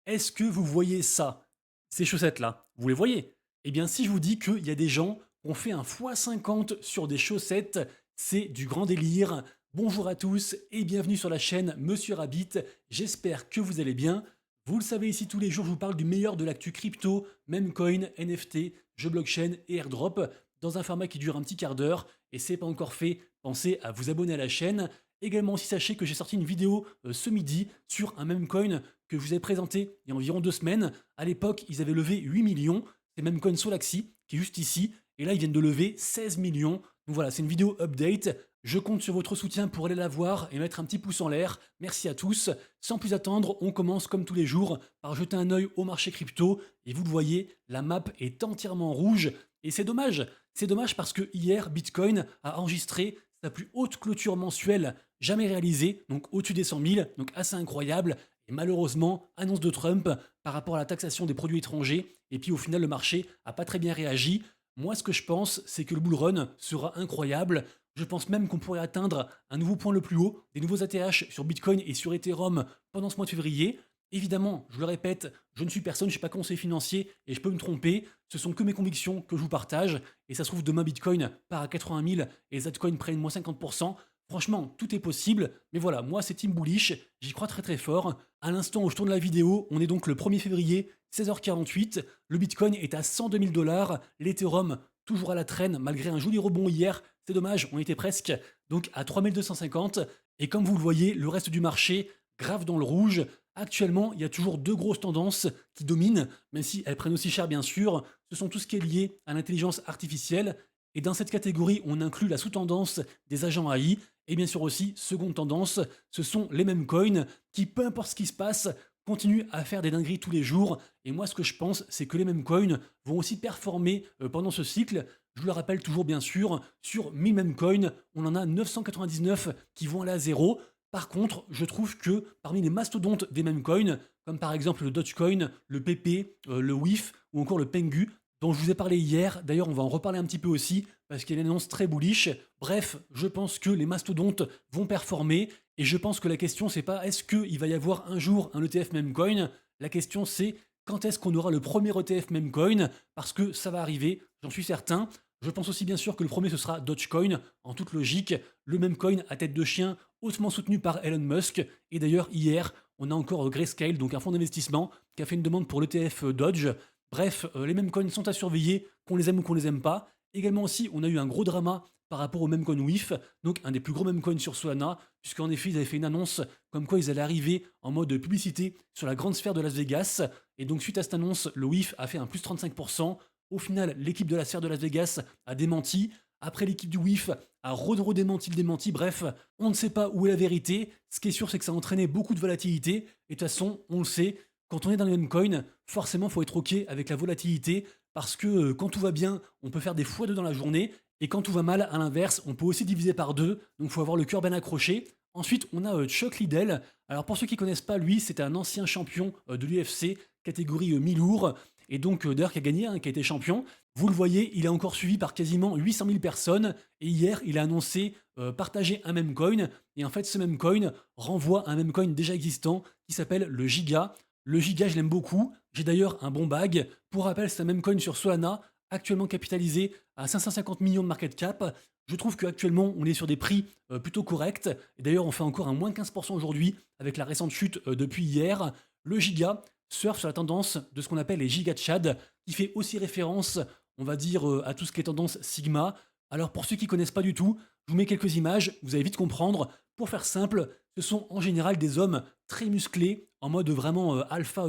Est-ce que vous voyez ça? Ces chaussettes-là, vous les voyez? Eh bien, si je vous dis qu'il y a des gens qui ont fait un x50 sur des chaussettes, c'est du grand délire. Bonjour à tous et bienvenue sur la chaîne Monsieur Rabbit. J'espère que vous allez bien. Vous le savez, ici tous les jours, je vous parle du meilleur de l'actu crypto, memecoin, NFT, jeux blockchain et airdrop dans un format qui dure un petit quart d'heure. Et c'est pas encore fait, pensez à vous abonner à la chaîne. Également aussi, sachez que j'ai sorti une vidéo ce midi sur un memecoin que je vous ai présenté il y a environ 2 semaines. À l'époque, ils avaient levé 8 millions. C'est memecoin Solaxi qui est juste ici. Et là, ils viennent de lever 16 millions. Donc voilà, c'est une vidéo update. Je compte sur votre soutien pour aller la voir et mettre un petit pouce en l'air. Merci à tous. Sans plus attendre, on commence comme tous les jours par jeter un œil au marché crypto. Et vous le voyez, la map est entièrement rouge. Et c'est dommage. C'est dommage parce que hier, Bitcoin a enregistré sa plus haute clôture mensuelle jamais réalisée, donc au-dessus des 100 000, donc assez incroyable. Et malheureusement, annonce de Trump par rapport à la taxation des produits étrangers. Et puis au final, le marché n'a pas très bien réagi. Moi, ce que je pense, c'est que le bull run sera incroyable. Je pense même qu'on pourrait atteindre un nouveau point le plus haut, des nouveaux ATH sur Bitcoin et sur Ethereum pendant ce mois de février. Évidemment, je le répète, je ne suis personne, je ne suis pas conseiller financier et je peux me tromper. Ce sont que mes convictions que je vous partage. Et ça se trouve, demain, Bitcoin part à 80 000 et les altcoins prennent moins 50%. Franchement, tout est possible, mais voilà, moi c'est Team Bullish, j'y crois très très fort. À l'instant où je tourne la vidéo, on est donc le 1er février, 16h48, le Bitcoin est à 102 000 $, l'Ethereum toujours à la traîne malgré un joli rebond hier, c'est dommage, on était presque, donc à 3250, et comme vous le voyez, le reste du marché grave dans le rouge. Actuellement, il y a toujours deux grosses tendances qui dominent, même si elles prennent aussi cher bien sûr, ce sont tout ce qui est lié à l'intelligence artificielle, et dans cette catégorie, on inclut la sous-tendance des agents AI. Et bien sûr aussi, seconde tendance, ce sont les mêmes coins qui, peu importe ce qui se passe, continuent à faire des dingueries tous les jours. Et moi, ce que je pense, c'est que les mêmes coins vont aussi performer pendant ce cycle. Je vous le rappelle toujours, bien sûr, sur 1000 mêmes coins, on en a 999 qui vont aller à zéro. Par contre, je trouve que parmi les mastodontes des mêmes coins, comme par exemple le Dogecoin, le PP, le WIF ou encore le Pengu, dont je vous ai parlé hier. D'ailleurs, on va en reparler un petit peu aussi, parce qu'il y a une annonce très bullish. Bref, je pense que les mastodontes vont performer, et je pense que la question, c'est pas est-ce qu'il va y avoir un jour un ETF Memecoin. La question, c'est quand est-ce qu'on aura le premier ETF Memecoin, parce que ça va arriver, j'en suis certain. Je pense aussi bien sûr que le premier ce sera Dogecoin, en toute logique, le Memecoin à tête de chien, hautement soutenu par Elon Musk, et d'ailleurs hier, on a encore Grayscale, donc un fonds d'investissement, qui a fait une demande pour l'ETF Dodge. Bref, les mêmes coins sont à surveiller, qu'on les aime ou qu'on les aime pas. Également aussi, on a eu un gros drama par rapport au meme coin WIF, donc un des plus gros meme coins sur Solana, puisqu'en effet, ils avaient fait une annonce comme quoi ils allaient arriver en mode publicité sur la grande sphère de Las Vegas. Et donc, suite à cette annonce, le WIF a fait un plus 35%. Au final, l'équipe de la sphère de Las Vegas a démenti. Après, l'équipe du WIF a redémenti le démenti. Bref, on ne sait pas où est la vérité. Ce qui est sûr, c'est que ça a entraîné beaucoup de volatilité. Et de toute façon, on le sait, quand on est dans les mêmes coins, forcément, il faut être OK avec la volatilité parce que quand tout va bien, on peut faire des fois 2 dans la journée et quand tout va mal, à l'inverse, on peut aussi diviser par 2. Donc, il faut avoir le cœur bien accroché. Ensuite, on a Chuck Liddell. Alors, pour ceux qui connaissent pas, lui, c'était un ancien champion de l'UFC, catégorie mi-lourd, et donc d'ailleurs qui a gagné, qui a été champion. Vous le voyez, il est encore suivi par quasiment 800 000 personnes. Et hier, il a annoncé partager un meme coin. Et en fait, ce meme coin renvoie à un meme coin déjà existant qui s'appelle le Giga. Le Giga, je l'aime beaucoup. J'ai d'ailleurs un bon bag. Pour rappel, c'est un meme coin sur Solana, actuellement capitalisé à 550 millions de market cap. Je trouve qu'actuellement, on est sur des prix plutôt corrects. Et d'ailleurs, on fait encore un moins 15% aujourd'hui avec la récente chute depuis hier. Le Giga surfe sur la tendance de ce qu'on appelle les Giga Chad, qui fait aussi référence, on va dire, à tout ce qui est tendance Sigma. Alors, pour ceux qui connaissent pas du tout, je vous mets quelques images, vous allez vite comprendre. Pour faire simple, ce sont en général des hommes très musclés, en mode vraiment alpha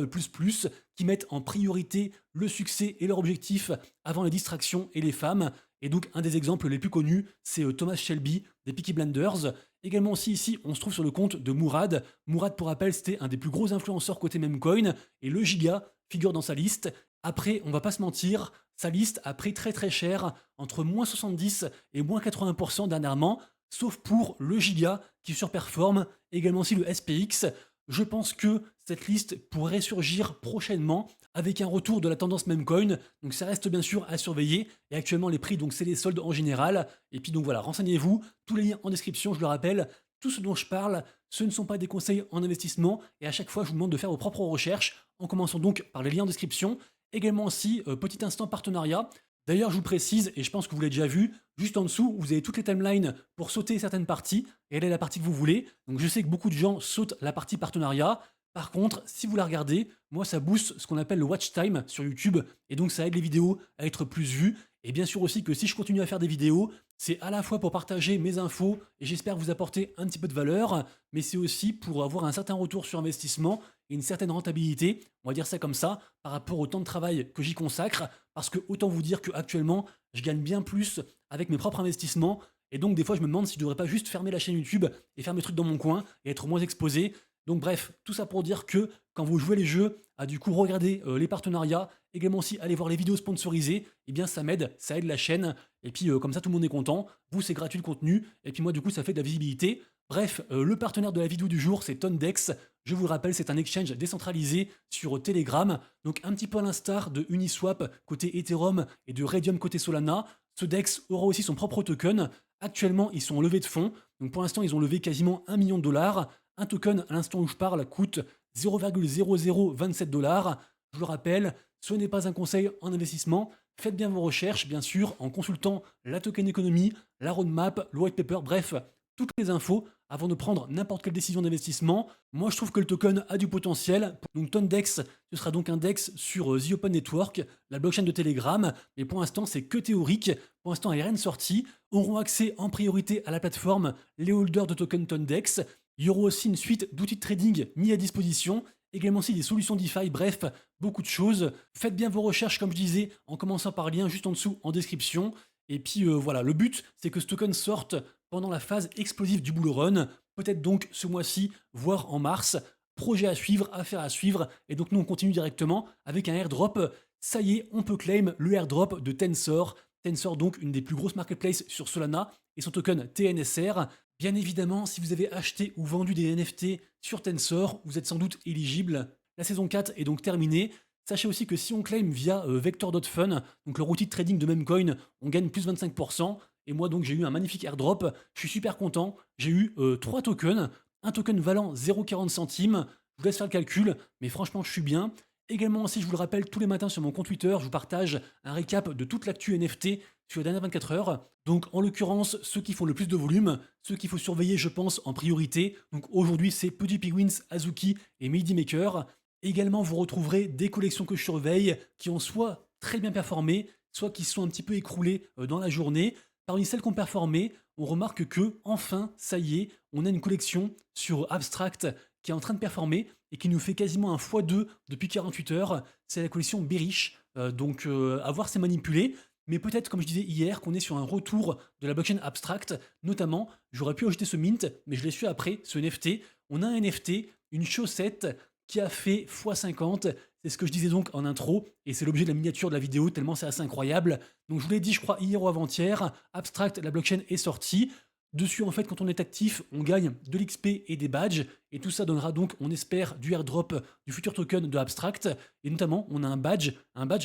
qui mettent en priorité le succès et leur objectif avant les distractions et les femmes. Et donc, un des exemples les plus connus, c'est Thomas Shelby des Peaky Blinders. Également aussi ici, on se trouve sur le compte de Mourad. Mourad, pour rappel, c'était un des plus gros influenceurs côté memecoin, et le Giga figure dans sa liste. Après, on va pas se mentir, sa liste a pris très très cher, entre moins 70 et moins 80% dernièrement, sauf pour le Giga qui surperforme, également aussi le SPX. Je pense que cette liste pourrait surgir prochainement avec un retour de la tendance memecoin, donc ça reste bien sûr à surveiller, et actuellement les prix, donc c'est les soldes en général, et puis donc voilà, renseignez-vous, tous les liens en description, je le rappelle, tout ce dont je parle, ce ne sont pas des conseils en investissement et à chaque fois, je vous demande de faire vos propres recherches en commençant donc par les liens en description. Également aussi, petit instant partenariat. D'ailleurs, je vous précise, et je pense que vous l'avez déjà vu, juste en dessous, vous avez toutes les timelines pour sauter certaines parties et aller à la partie que vous voulez. Donc je sais que beaucoup de gens sautent la partie partenariat. Par contre, si vous la regardez, moi ça booste ce qu'on appelle le watch time sur YouTube et donc ça aide les vidéos à être plus vues. Et bien sûr aussi que si je continue à faire des vidéos, c'est à la fois pour partager mes infos et j'espère vous apporter un petit peu de valeur, mais c'est aussi pour avoir un certain retour sur investissement et une certaine rentabilité, on va dire ça comme ça, par rapport au temps de travail que j'y consacre, parce que autant vous dire qu'actuellement, je gagne bien plus avec mes propres investissements, et donc des fois je me demande si je devrais pas juste fermer la chaîne YouTube et faire mes trucs dans mon coin et être moins exposé. Donc bref, tout ça pour dire que quand vous jouez les jeux, à du coup regarder les partenariats, également aussi aller voir les vidéos sponsorisées, eh bien ça m'aide, ça aide la chaîne, et puis comme ça tout le monde est content, vous c'est gratuit le contenu, et puis moi du coup ça fait de la visibilité. Bref, le partenaire de la vidéo du jour c'est Tondex, je vous le rappelle c'est un exchange décentralisé sur Telegram, donc un petit peu à l'instar de Uniswap côté Ethereum et de Radium côté Solana, ce DEX aura aussi son propre token. Actuellement ils sont en levée de fonds, donc pour l'instant ils ont levé quasiment 1 million de dollars. Un token, à l'instant où je parle, coûte 0,0027 dollars. Je vous le rappelle, ce n'est pas un conseil en investissement. Faites bien vos recherches, bien sûr, en consultant la token économie, la roadmap, le white paper, bref, toutes les infos avant de prendre n'importe quelle décision d'investissement. Moi, je trouve que le token a du potentiel. Donc, Tondex, ce sera donc un DEX sur The Open Network, la blockchain de Telegram. Mais pour l'instant, c'est que théorique. Pour l'instant, il n'y a rien de sorti. Auront accès en priorité à la plateforme les holders de token Tondex. Il y aura aussi une suite d'outils de trading mis à disposition, également aussi des solutions DeFi, bref, beaucoup de choses. Faites bien vos recherches, comme je disais, en commençant par le lien juste en dessous en description. Et puis voilà, le but, c'est que ce token sorte pendant la phase explosive du bull run, peut-être donc ce mois-ci, voire en mars. Projet à suivre, affaire à suivre. Et donc nous, on continue directement avec un airdrop. Ça y est, on peut claim le airdrop de Tensor. Tensor, donc, une des plus grosses marketplaces sur Solana, et son token TNSR. Bien évidemment, si vous avez acheté ou vendu des NFT sur Tensor, vous êtes sans doute éligible. La saison 4 est donc terminée. Sachez aussi que si on claim via Vector.fun, donc leur outil de trading de même coin, on gagne plus 25%. Et moi donc j'ai eu un magnifique airdrop, je suis super content. J'ai eu 3 tokens, un token valant 0,40 centimes. Je vous laisse faire le calcul, mais franchement je suis bien. Également aussi, je vous le rappelle, tous les matins sur mon compte Twitter, je vous partage un récap de toute l'actu NFT sur les dernières 24 heures. Donc en l'occurrence, ceux qui font le plus de volume, ceux qu'il faut surveiller, je pense, en priorité. Donc aujourd'hui, c'est Petit Penguins, Azuki et Midi Maker. Également, vous retrouverez des collections que je surveille qui ont soit très bien performé, soit qui sont un petit peu écroulées dans la journée. Parmi celles qui ont performé, on remarque que, enfin, ça y est, on a une collection sur Abstract qui est en train de performer et qui nous fait quasiment un x2 depuis 48 heures. C'est la collection Bearish, donc à voir c'est manipulé. Mais peut-être, comme je disais hier, qu'on est sur un retour de la blockchain Abstract. Notamment, j'aurais pu ajouter ce mint, mais je l'ai su après, ce NFT. On a un NFT, une chaussette qui a fait x50. C'est ce que je disais donc en intro, et c'est l'objet de la miniature de la vidéo, tellement c'est assez incroyable. Donc je vous l'ai dit, je crois, hier ou avant-hier, Abstract, la blockchain est sortie. Dessus, en fait, quand on est actif, on gagne de l'XP et des badges. Et tout ça donnera donc, on espère, du airdrop du futur token de Abstract. Et notamment, on a un badge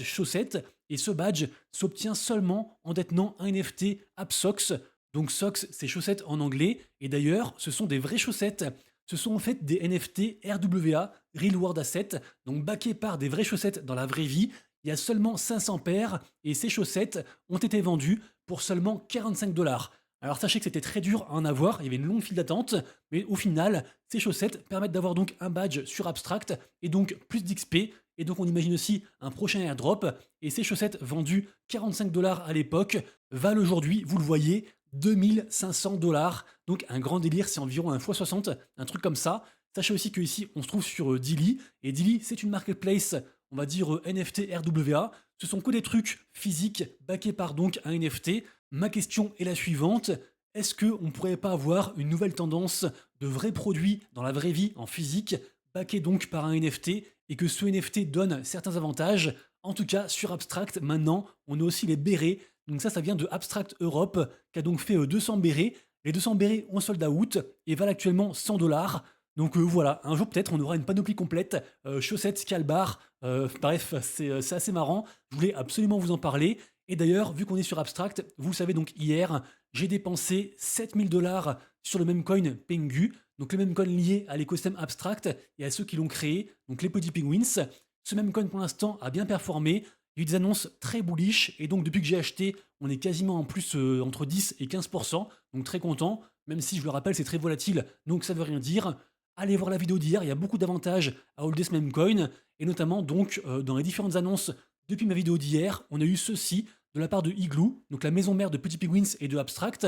chaussette. Et ce badge s'obtient seulement en détenant un NFT AppSocks. Donc Socks, c'est chaussettes en anglais. Et d'ailleurs, ce sont des vraies chaussettes. Ce sont en fait des NFT RWA, Real World Asset, donc backés par des vraies chaussettes dans la vraie vie. Il y a seulement 500 paires et ces chaussettes ont été vendues pour seulement 45 dollars. Alors sachez que c'était très dur à en avoir, il y avait une longue file d'attente, mais au final, ces chaussettes permettent d'avoir donc un badge sur Abstract et donc plus d'XP. Et donc on imagine aussi un prochain airdrop. Et ces chaussettes vendues 45 dollars à l'époque valent aujourd'hui, vous le voyez, 2500 dollars. Donc un grand délire, c'est environ un x60, un truc comme ça. Sachez aussi qu'ici, on se trouve sur Dili. Et Dili, c'est une marketplace, on va dire NFT RWA. Ce sont que des trucs physiques backés par donc un NFT. Ma question est la suivante. Est-ce qu'on ne pourrait pas avoir une nouvelle tendance de vrais produits dans la vraie vie, en physique, backés donc par un NFT, et que ce NFT donne certains avantages? En tout cas, sur Abstract, maintenant, on a aussi les bérets. Donc ça vient de Abstract Europe, qui a donc fait 200 bérets. Les 200 bérets ont sold out et valent actuellement 100 dollars. Donc voilà, un jour peut-être on aura une panoplie complète, chaussettes, calbar, bref, c'est assez marrant. Je voulais absolument vous en parler. Et d'ailleurs, vu qu'on est sur Abstract, vous savez donc hier, j'ai dépensé 7000 dollars sur le même coin Pengu, donc le même coin lié à l'écosystème Abstract et à ceux qui l'ont créé, donc les petits penguins. Ce même coin pour l'instant a bien performé. Il y a eu des annonces très bullish et donc depuis que j'ai acheté, on est quasiment en plus entre 10 et 15%, donc très content, même si je le rappelle c'est très volatile, donc ça veut rien dire. Allez voir la vidéo d'hier, il y a beaucoup d'avantages à holder ce même coin, et notamment donc dans les différentes annonces depuis ma vidéo d'hier, on a eu ceci de la part de Igloo, donc la maison mère de Petits Penguins et de Abstract.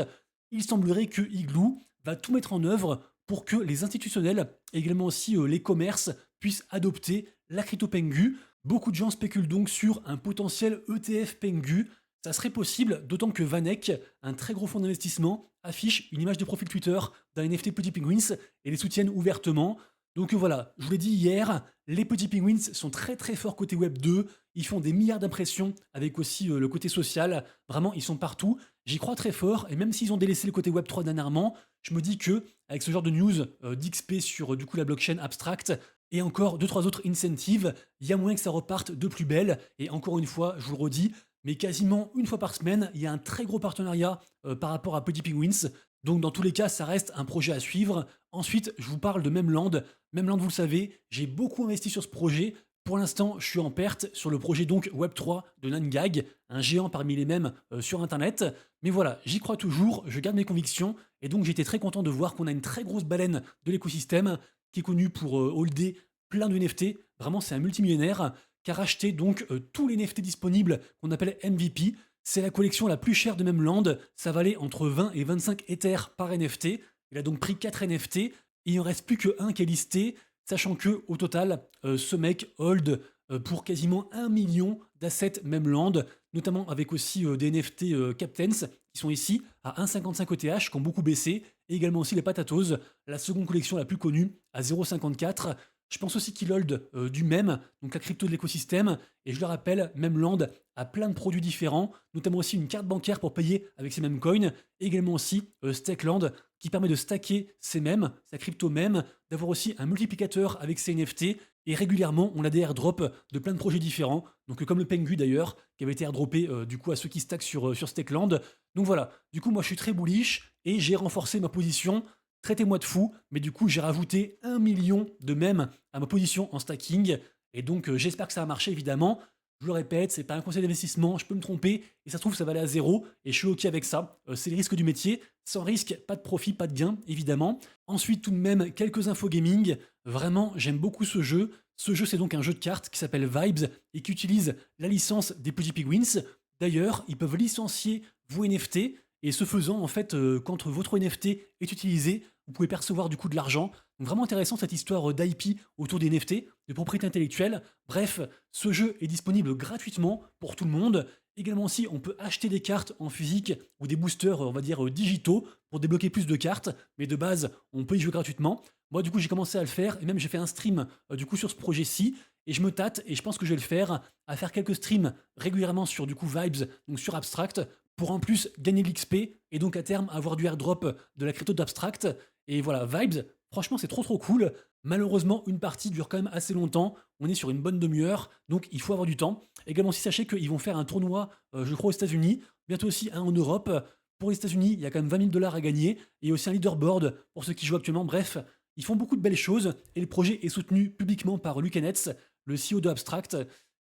Il semblerait que Igloo va tout mettre en œuvre pour que les institutionnels, et également aussi les commerces, puissent adopter la crypto Pengu. Beaucoup de gens spéculent donc sur un potentiel ETF Pengu. Ça serait possible, d'autant que Vanek, un très gros fonds d'investissement, affiche une image de profil Twitter d'un NFT Petit Penguins et les soutiennent ouvertement. Donc voilà, je vous l'ai dit hier, les Petits Penguins sont très très forts côté Web 2, ils font des milliards d'impressions avec aussi le côté social, vraiment ils sont partout, j'y crois très fort, et même s'ils ont délaissé le côté Web 3 dernièrement, je me dis que avec ce genre de news d'XP sur du coup la blockchain Abstract, et encore 2-3 autres incentives, il y a moyen que ça reparte de plus belle, et encore une fois, je vous le redis, mais quasiment une fois par semaine, il y a un très gros partenariat par rapport à Petit Penguins. Donc dans tous les cas, ça reste un projet à suivre. Ensuite, je vous parle de Memland. Memland, vous le savez, j'ai beaucoup investi sur ce projet. Pour l'instant, je suis en perte sur le projet donc Web3 de NanGag, un géant parmi les mêmes sur Internet. Mais voilà, j'y crois toujours, je garde mes convictions. Et donc j'étais très content de voir qu'on a une très grosse baleine de l'écosystème qui est connue pour holder plein de NFT. Vraiment, c'est un multimillionnaire qui a racheté donc tous les NFT disponibles qu'on appelle MVP. C'est la collection la plus chère de Memland, ça valait entre 20 et 25 Ethers par NFT. Il a donc pris 4 NFT, et il en reste plus qu'un qui est listé, sachant que au total, ce mec hold pour quasiment 1 million d'assets Memland, notamment avec aussi des NFT Captains, qui sont ici à 1,55 ETH, qui ont beaucoup baissé, et également aussi les Patatos, la seconde collection la plus connue, à 0,54. Je pense aussi qu'il hold du MEM, donc la crypto de l'écosystème. Et je le rappelle, Memland a plein de produits différents, notamment aussi une carte bancaire pour payer avec ces mêmes coins, et également aussi Stakeland qui permet de stacker ses MEM, sa crypto MEM, d'avoir aussi un multiplicateur avec ses NFT. Et régulièrement, on a des airdrops de plein de projets différents, donc comme le Pengu d'ailleurs, qui avait été airdroppé du coup à ceux qui stackent sur Stakeland. Donc voilà, du coup moi je suis très bullish et j'ai renforcé ma position. Traitez-moi de fou, mais du coup j'ai rajouté 1 million de mèmes à ma position en stacking, et donc j'espère que ça a marché évidemment. Je le répète, c'est pas un conseil d'investissement, je peux me tromper, et ça se trouve ça va aller à zéro, et je suis ok avec ça. C'est les risques du métier, sans risque, pas de profit, pas de gain, évidemment. Ensuite tout de même, quelques infos gaming, vraiment j'aime beaucoup ce jeu. Ce jeu c'est donc un jeu de cartes qui s'appelle Vibes, et qui utilise la licence des Petits Penguins. D'ailleurs, ils peuvent licencier vos NFT, et ce faisant, en fait, quand votre NFT est utilisé, vous pouvez percevoir du coup de l'argent. Donc vraiment intéressant cette histoire d'IP autour des NFT, de propriété intellectuelle. Bref, ce jeu est disponible gratuitement pour tout le monde. Également aussi, on peut acheter des cartes en physique ou des boosters, on va dire, digitaux pour débloquer plus de cartes. Mais de base, on peut y jouer gratuitement. Moi, du coup, j'ai commencé à le faire et même j'ai fait un stream du coup sur ce projet-ci. Et je me tâte et je pense que je vais le faire, à faire quelques streams régulièrement sur du coup Vibes, donc sur Abstract, pour en plus gagner de l'XP et donc à terme avoir du airdrop de la crypto d'Abstract. Et voilà, Vibes, franchement c'est trop cool. Malheureusement, une partie dure quand même assez longtemps, on est sur une bonne demi-heure, donc il faut avoir du temps. Également aussi sachez qu'ils vont faire un tournoi, je crois aux États-Unis, bientôt aussi un en Europe. Pour les États-Unis, il y a quand même 20 000 $ à gagner, et aussi un leaderboard pour ceux qui jouent actuellement. Bref, ils font beaucoup de belles choses, et le projet est soutenu publiquement par Luke Netz, le CEO de Abstract.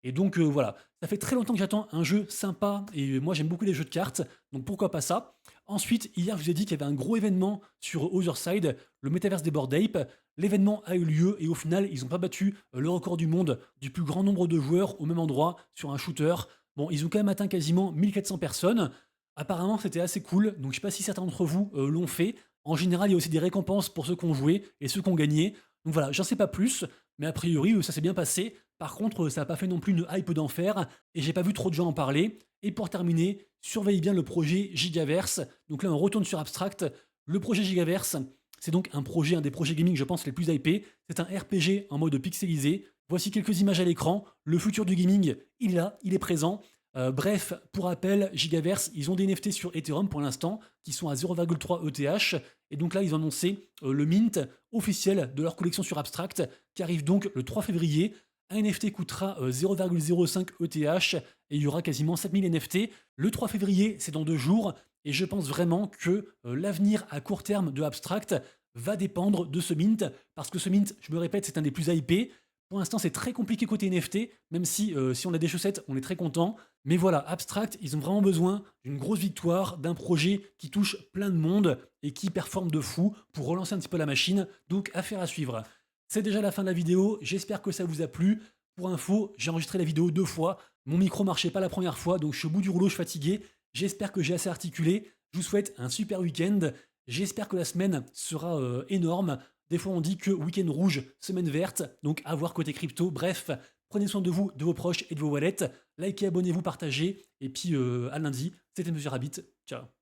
Et donc voilà, ça fait très longtemps que j'attends un jeu sympa, et moi j'aime beaucoup les jeux de cartes, donc pourquoi pas ça. Ensuite, hier je vous ai dit qu'il y avait un gros événement sur Otherside, le Metaverse des Bored Ape. L'événement a eu lieu et au final ils n'ont pas battu le record du monde du plus grand nombre de joueurs au même endroit sur un shooter. Bon, ils ont quand même atteint quasiment 1400 personnes. Apparemment c'était assez cool, donc je sais pas si certains d'entre vous l'ont fait. En général, il y a aussi des récompenses pour ceux qui ont joué et ceux qui ont gagné. Donc voilà, j'en sais pas plus, mais a priori ça s'est bien passé. Par contre, ça n'a pas fait non plus une hype d'enfer, et j'ai pas vu trop de gens en parler. Et pour terminer, surveillez bien le projet Gigaverse. Donc là, on retourne sur Abstract. Le projet Gigaverse, c'est donc un projet, un des projets gaming, je pense, les plus hypés. C'est un RPG en mode pixelisé. Voici quelques images à l'écran. Le futur du gaming, il est là, il est présent. Bref, pour rappel, Gigaverse, ils ont des NFT sur Ethereum pour l'instant, qui sont à 0,3 ETH. Et donc là, ils ont annoncé le mint officiel de leur collection sur Abstract, qui arrive donc le 3 février. Un NFT coûtera 0,05 ETH et il y aura quasiment 7000 NFT. Le 3 février, c'est dans 2 jours. et je pense vraiment que l'avenir à court terme de Abstract va dépendre de ce mint, parce que ce mint, je me répète, c'est un des plus hypés. Pour l'instant, c'est très compliqué côté NFT, même si on a des chaussettes, on est très content. Mais voilà, Abstract, ils ont vraiment besoin d'une grosse victoire, d'un projet qui touche plein de monde et qui performe de fou pour relancer un petit peu la machine. Donc, affaire à suivre. C'est déjà la fin de la vidéo, j'espère que ça vous a plu. Pour info, j'ai enregistré la vidéo 2 fois. Mon micro marchait pas la première fois, donc je suis au bout du rouleau, je suis fatigué. J'espère que j'ai assez articulé. Je vous souhaite un super week-end. J'espère que la semaine sera énorme. Des fois, on dit que week-end rouge, semaine verte, donc à voir côté crypto. Bref, prenez soin de vous, de vos proches et de vos wallets. Likez, abonnez-vous, partagez. Et puis à lundi, c'était Monsieur Rabbit. Ciao.